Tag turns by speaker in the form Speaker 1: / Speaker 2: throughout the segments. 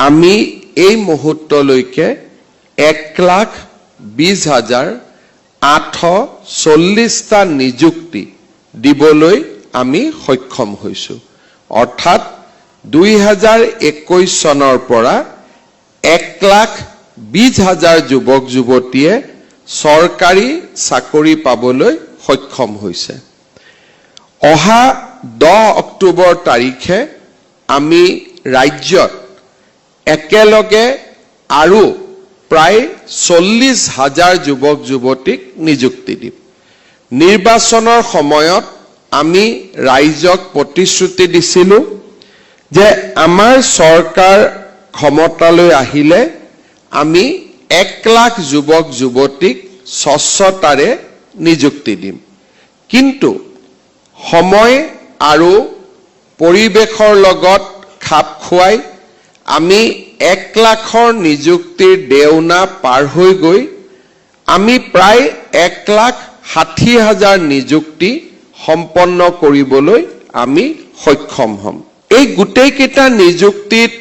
Speaker 1: আমি এই মুহূৰ্তলৈকে 1,20,840টা নিযুক্তি দিবলৈ আমি সক্ষম হৈছো। অৰ্থাৎ 2021 চনৰ পৰা 1,20,000 যুৱক যুৱতীয়ে চৰকাৰী চাকৰি পাবলৈ সক্ষম হৈছে। অহা 10 অক্টোবৰ তাৰিখে আমি ৰাজ্যত একেলগে আৰু প্ৰায় 40,000 যুৱক যুৱতীক নিযুক্তি দিম। নিৰ্বাচনৰ সময়ত আমি ৰাইজক প্ৰতিশ্ৰুতি দিছিলো যে আমাৰ চৰকাৰ ক্ষমতালৈ আহিলে আমি 1,00,000 যুৱক যুৱতীক স্বচ্ছতাৰে নিযুক্তি দিম। কিন্তু সময় আৰু পৰিৱেশৰ লগত খাপ খুৱাই আমি 1,00,000ৰ নিযুক্তিৰ দেওনা পাৰ হৈ গৈ আমি প্ৰায় 1,60,000 নিযুক্তি সম্পন্ন কৰিবলৈ আমি সক্ষম হ'ম। এই গোটেইকেইটা নিযুক্তিত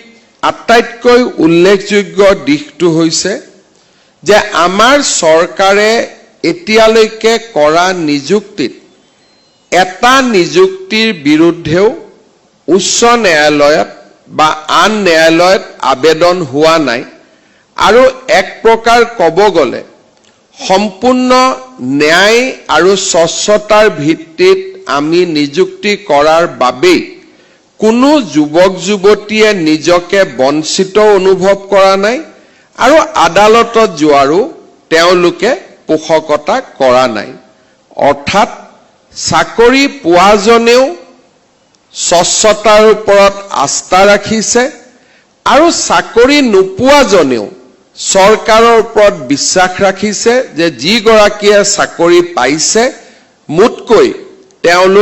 Speaker 1: আটাইতকৈ উল্লেখযোগ্য দিশটো হৈছে যে আমাৰ চৰকাৰে এতিয়ালৈকে কৰা নিযুক্তিত এটা নিযুক্তিৰ বিৰুদ্ধেও উচ্চ ন্যায়ালয়ত বা আন ন্যায়ালয়ত আবেদন হোৱা নাই আৰু এক প্ৰকাৰ ক'ব গ'লে সম্পূৰ্ণ ন্যায় আৰু স্বচ্ছতাৰ ভিত্তিত আমি নিযুক্তি কৰাৰ বাবেই কোনো যুৱক যুৱতীয়ে নিজকে বঞ্চিত অনুভৱ কৰা নাই আৰু আদালতত যোৱাৰো তেওঁলোকে পোষকতা কৰা নাই। অৰ্থাৎ চাকৰি পোৱাজনেও স্বচ্ছতাৰ ওপৰত আস্থা ৰাখিছে আৰু চাকৰি নোপোৱাজনেও চৰকাৰৰ ওপৰত বিশ্বাস ৰাখিছে যে যিগৰাকীয়ে চাকৰি পাইছে মোতকৈ তেওঁলোক